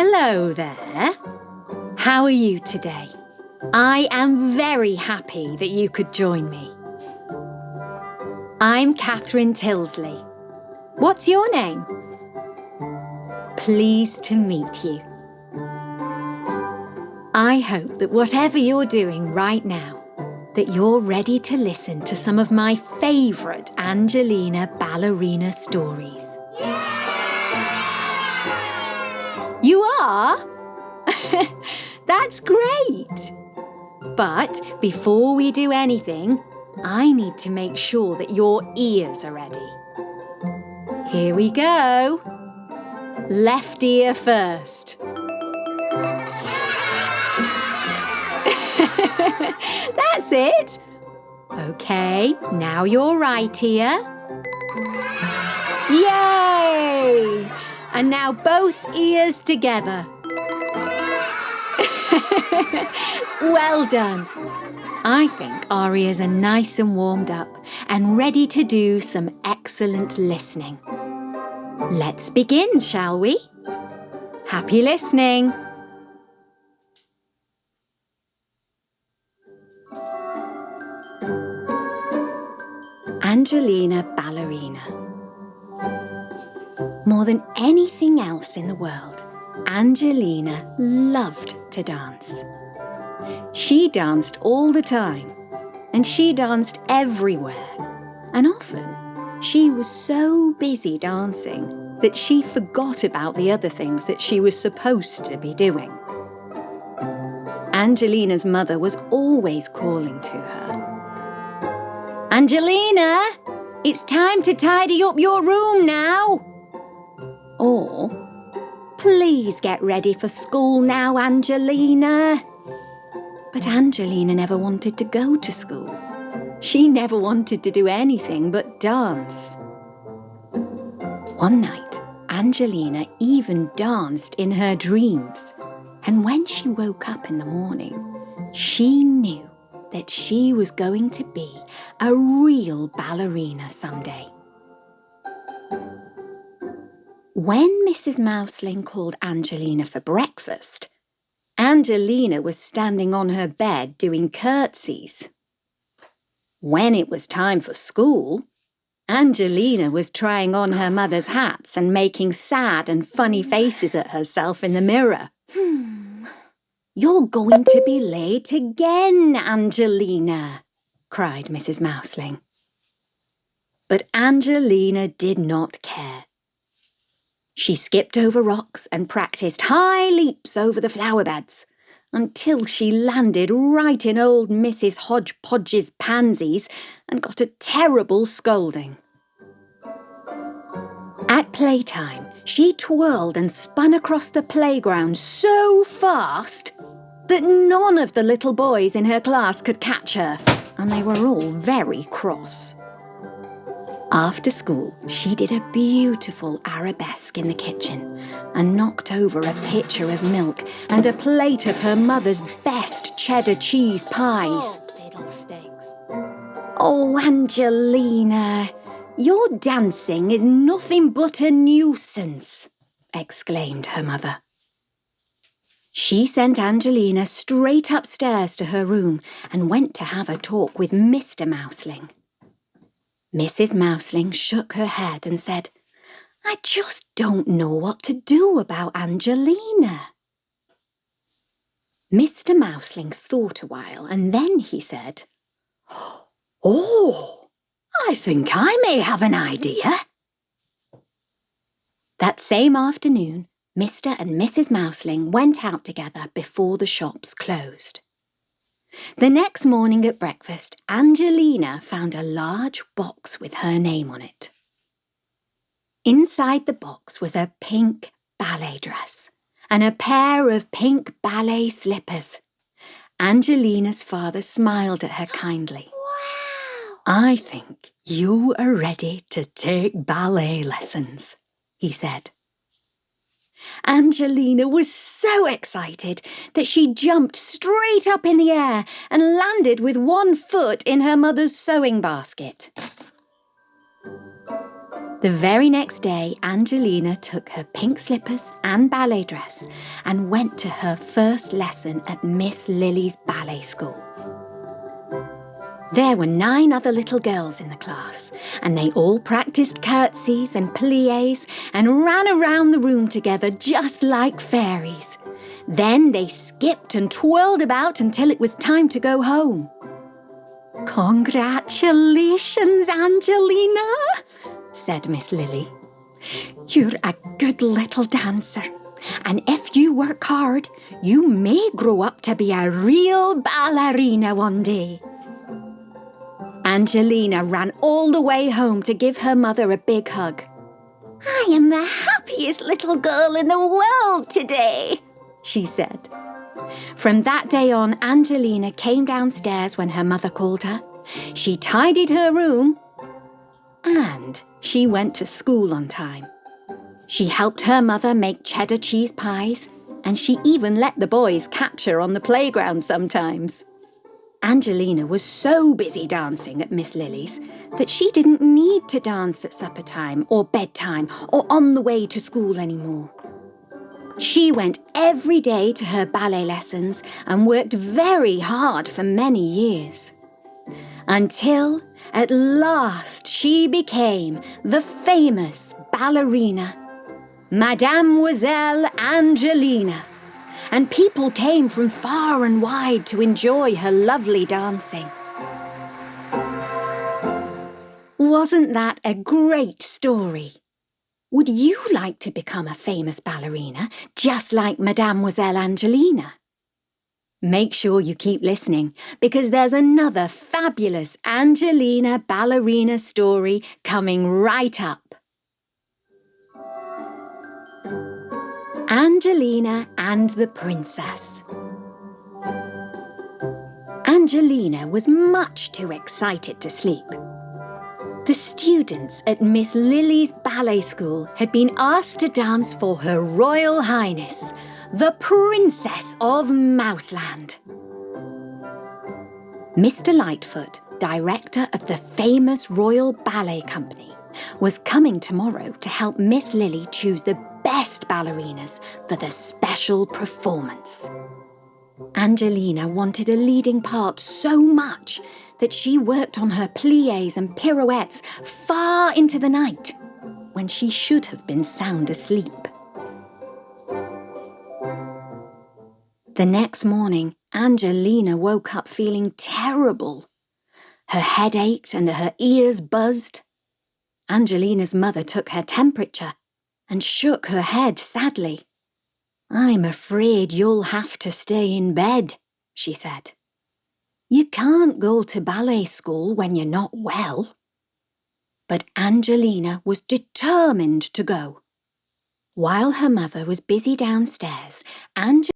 Hello there. How are you today? I am very happy that you could join me. I'm Catherine Tilsley. What's your name? Pleased to meet you. I hope that whatever you're doing right now, that you're ready to listen to some of my favourite Angelina Ballerina stories. You are? That's great! But before we do anything, I need to make sure that your ears are ready. Here we go. Left ear first. That's it. Okay, now your right ear. Yay! And now both ears together. Well done. I think our ears are nice and warmed up and ready to do some excellent listening. Let's begin, shall we? Happy listening. Angelina Ballerina. More than anything else in the world, Angelina loved to dance. She danced all the time, and she danced everywhere. And often, she was so busy dancing that she forgot about the other things that she was supposed to be doing. Angelina's mother was always calling to her. Angelina, it's time to tidy up your room now. Or, please get ready for school now, Angelina. But Angelina never wanted to go to school. She never wanted to do anything but dance. One night, Angelina even danced in her dreams. And when she woke up in the morning, she knew that she was going to be a real ballerina someday. When Mrs. Mouseland called Angelina for breakfast, Angelina was standing on her bed doing curtsies. When it was time for school, Angelina was trying on her mother's hats and making sad and funny faces at herself in the mirror. You're going to be late again, Angelina, cried Mrs. Mouseling. But Angelina did not care. She skipped over rocks and practised high leaps over the flower beds until she landed right in old Mrs. Hodgepodge's pansies and got a terrible scolding. At playtime, she twirled and spun across the playground so fast that none of the little boys in her class could catch her, and they were all very cross. After school, she did a beautiful arabesque in the kitchen and knocked over a pitcher of milk and a plate of her mother's best cheddar cheese pies. Oh, fiddlesticks. Oh, Angelina, your dancing is nothing but a nuisance, exclaimed her mother. She sent Angelina straight upstairs to her room and went to have a talk with Mr. Mouseling. Mrs. Mouseling shook her head and said, I just don't know what to do about Angelina. Mr. Mouseling thought a while and then he said, Oh, I think I may have an idea. That same afternoon, Mr. and Mrs. Mouseling went out together before the shops closed. The next morning at breakfast, Angelina found a large box with her name on it. Inside the box was a pink ballet dress and a pair of pink ballet slippers. Angelina's father smiled at her kindly. Wow! I think you are ready to take ballet lessons, he said. Angelina was so excited that she jumped straight up in the air and landed with one foot in her mother's sewing basket. The very next day, Angelina took her pink slippers and ballet dress and went to her first lesson at Miss Lily's ballet school. There were 9 other little girls in the class, and they all practiced curtsies and pliés and ran around the room together just like fairies. Then they skipped and twirled about until it was time to go home. "Congratulations, Angelina," said Miss Lily. "You're a good little dancer, and if you work hard, you may grow up to be a real ballerina one day." Angelina ran all the way home to give her mother a big hug. "I am the happiest little girl in the world today," she said. From that day on, Angelina came downstairs when her mother called her. She tidied her room, and she went to school on time. She helped her mother make cheddar cheese pies, and she even let the boys catch her on the playground sometimes. Angelina was so busy dancing at Miss Lily's that she didn't need to dance at supper time or bedtime or on the way to school anymore. She went every day to her ballet lessons and worked very hard for many years. Until, at last, she became the famous ballerina, Mademoiselle Angelina, and people came from far and wide to enjoy her lovely dancing. Wasn't that a great story? Would you like to become a famous ballerina, just like Mademoiselle Angelina? Make sure you keep listening, because there's another fabulous Angelina ballerina story coming right up. Angelina and the Princess. Angelina was much too excited to sleep. The students at Miss Lily's ballet school had been asked to dance for Her Royal Highness, the Princess of Mouseland. Mr. Lightfoot, director of the famous Royal Ballet Company, was coming tomorrow to help Miss Lily choose the best ballerinas for the special performance. Angelina wanted a leading part so much that she worked on her pliés and pirouettes far into the night, when she should have been sound asleep. The next morning, Angelina woke up feeling terrible. Her head ached and her ears buzzed. Angelina's mother took her temperature and shook her head sadly. "I'm afraid you'll have to stay in bed," she said. "You can't go to ballet school when you're not well." But Angelina was determined to go. While her mother was busy downstairs, Angelina